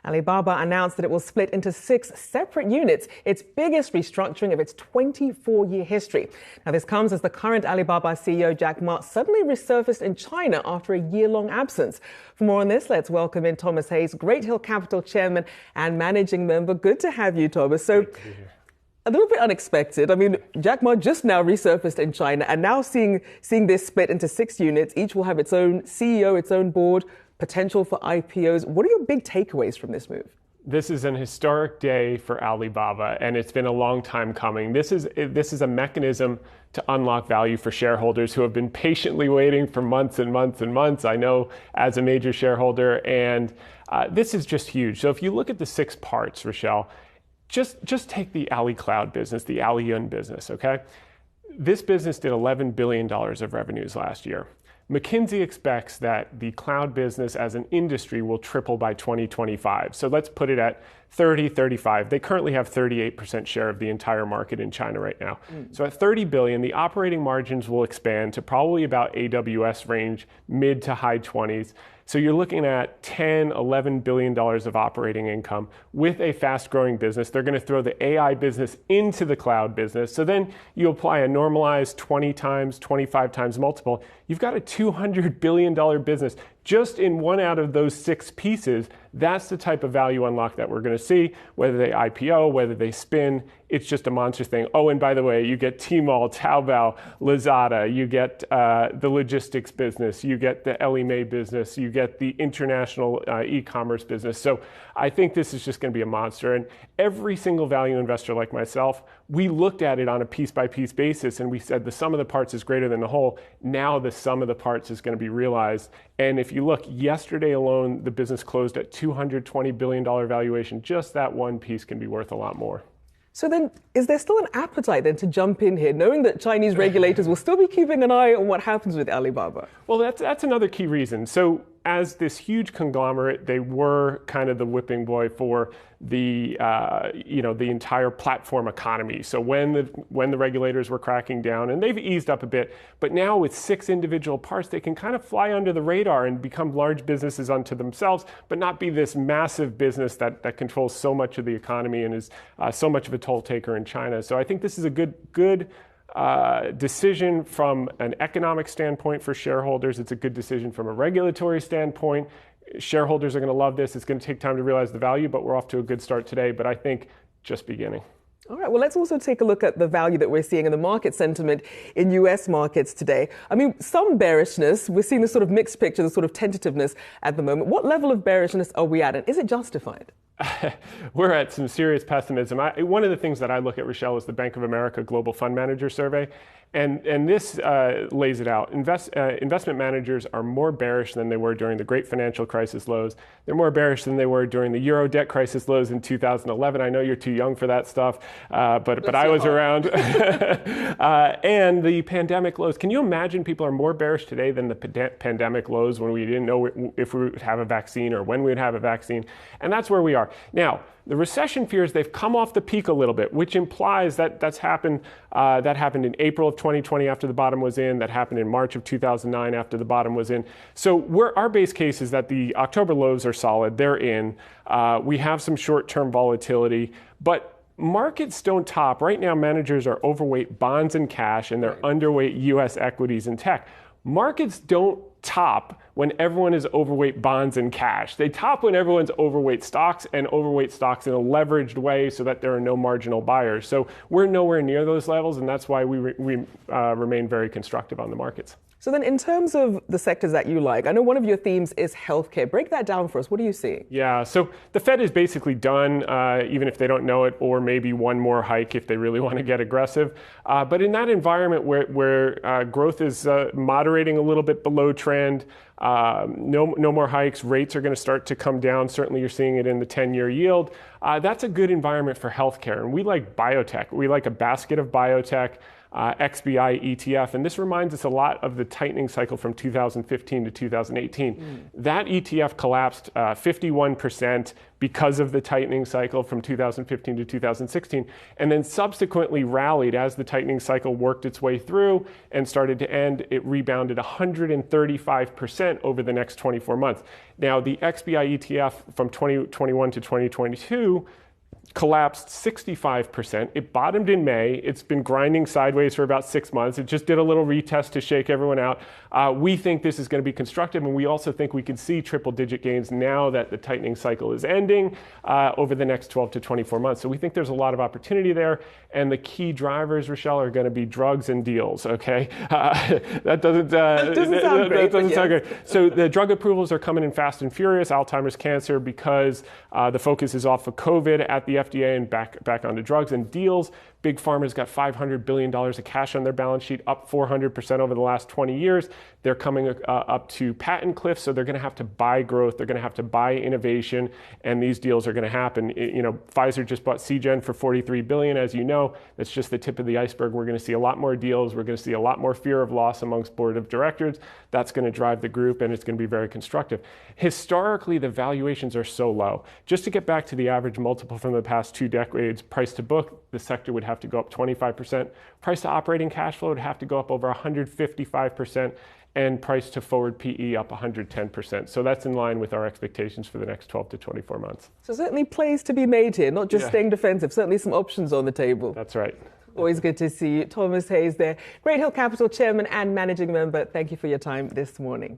Alibaba announced that it will split into 6 separate units, its biggest restructuring of its 24-year history. Now, this comes as the current Alibaba CEO, Jack Ma, suddenly resurfaced in China after a year-long absence. For more on this, let's welcome in Thomas Hayes, Great Hill Capital Chairman and Managing Member. Good to have you, Thomas. So, a little bit unexpected. I mean, Jack Ma just now resurfaced in China, and now seeing this split into 6 units, each will have its own CEO, its own board, potential for IPOs. What are your big takeaways from this move? This is an historic day for Alibaba, and it's been a long time coming. This is a mechanism to unlock value for shareholders who have been patiently waiting for months and months and months. I know as a major shareholder, and this is just huge. So if you look at the 6 parts, Rochelle, just take the Ali Cloud business, the Aliyun business, okay? This business did $11 billion of revenues last year. McKinsey expects that the cloud business as an industry will triple by 2025. So let's put it at 30, 35. They currently have 38% share of the entire market in China right now. So at 30 billion, the operating margins will expand to probably about AWS range, mid to high 20s. So you're looking at $10, $11 billion of operating income with a fast-growing business. They're going to throw the AI business into the cloud business. So then you apply a normalized 20 times, 25 times multiple. You've got a $200 billion business just in one out of those 6 pieces. That's the type of value unlock that we're going to see, whether they IPO, whether they spin. It's just a monster thing. Oh, and by the way, you get Tmall, Taobao, Lazada, you get the logistics business, you get the Ellie Mae business, you get the international e-commerce business. So I think this is just going to be a monster. And every single value investor like myself, we looked at it on a piece-by-piece basis, and we said the sum of the parts is greater than the whole. Now the sum of the parts is going to be realized. And if you look, yesterday alone, the business closed at $220 billion valuation. Just that one piece can be worth a lot more. So then, is there still an appetite then to jump in here, knowing that Chinese regulators will still be keeping an eye on what happens with Alibaba? Well, that's another key reason. So as this huge conglomerate, they were kind of the whipping boy for the the entire platform economy. So when the regulators were cracking down, and they've eased up a bit, but now with 6 individual parts, they can kind of fly under the radar and become large businesses unto themselves, but not be this massive business that controls so much of the economy and is so much of a toll taker in China. So I think this is a good decision from an economic standpoint for shareholders. It's a good decision from a regulatory standpoint. Shareholders are going to love this. It's going to take time to realize the value, but we're off to a good start today. But I think just beginning. All right, well, let's also take a look at the value that we're seeing in the market sentiment in US markets today. I mean, some bearishness. We're seeing this sort of mixed picture, the sort of tentativeness at the moment. What level of bearishness are we at, and is it justified? We're at some serious pessimism. One of the things that I look at, Rochelle, is the Bank of America Global Fund Manager Survey. And this lays it out. Investment managers are more bearish than they were during the Great Financial Crisis lows. They're more bearish than they were during the Euro debt crisis lows in 2011. I know you're too young for that stuff, but I was around. And the pandemic lows. Can you imagine people are more bearish today than the pandemic lows when we didn't know if we would have a vaccine or when we would have a vaccine? And that's where we are. Now, the recession fears, they've come off the peak a little bit, which implies that that's happened. That happened in April of 2020 after the bottom was in. That happened in March of 2009 after the bottom was in. So our base case is that the October lows are solid. They're in. We have some short-term volatility, but markets don't top. Right now, managers are overweight bonds and cash, and they're underweight U.S. equities and tech. Markets don't top when everyone is overweight bonds and cash. They top when everyone's overweight stocks and overweight stocks in a leveraged way so that there are no marginal buyers. So we're nowhere near those levels, and that's why we remain very constructive on the markets. So then in terms of the sectors that you like, I know one of your themes is healthcare. Break that down for us. What are you seeing? Yeah, so the Fed is basically done, even if they don't know it, or maybe one more hike if they really want to get aggressive. But in that environment where growth is moderating a little bit below trend, no more hikes, rates are going to start to come down. Certainly you're seeing it in the 10-year yield. That's a good environment for healthcare. And we like biotech. We like a basket of biotech. XBI ETF. And this reminds us a lot of the tightening cycle from 2015 to 2018. That ETF collapsed 51% because of the tightening cycle from 2015 to 2016, and then subsequently rallied as the tightening cycle worked its way through and started to end. It rebounded 135% over the next 24 months. Now, the XBI ETF from 2021 to 2022 collapsed 65%. It bottomed in May. It's been grinding sideways for about 6 months. It just did a little retest to shake everyone out. We think this is going to be constructive, and we also think we can see triple-digit gains now that the tightening cycle is ending over the next 12 to 24 months. So we think there's a lot of opportunity there, and the key drivers, Rochelle, are going to be drugs and deals, okay? That doesn't sound great. So the drug approvals are coming in fast and furious, Alzheimer's, cancer, because the focus is off of COVID at the FDA and back onto drugs and deals. Big Pharma's got $500 billion of cash on their balance sheet, up 400% over the last 20 years. They're coming up to patent cliffs, so they're going to have to buy growth. They're going to have to buy innovation, and these deals are going to happen. Pfizer just bought Seagen for $43 billion, as you know. That's just the tip of the iceberg. We're going to see a lot more deals. We're going to see a lot more fear of loss amongst board of directors. That's going to drive the group, and it's going to be very constructive. Historically, the valuations are so low. Just to get back to the average multiple from the past 2 decades, price to book, the sector would have to go up 25%. Price to operating cash flow would have to go up over 155%, and price to forward PE up 110%. So that's in line with our expectations for the next 12 to 24 months. So certainly plays to be made here, not just staying defensive, certainly some options on the table. That's right. Always good to see you. Thomas Hayes there, Great Hill Capital Chairman and Managing Member. Thank you for your time this morning.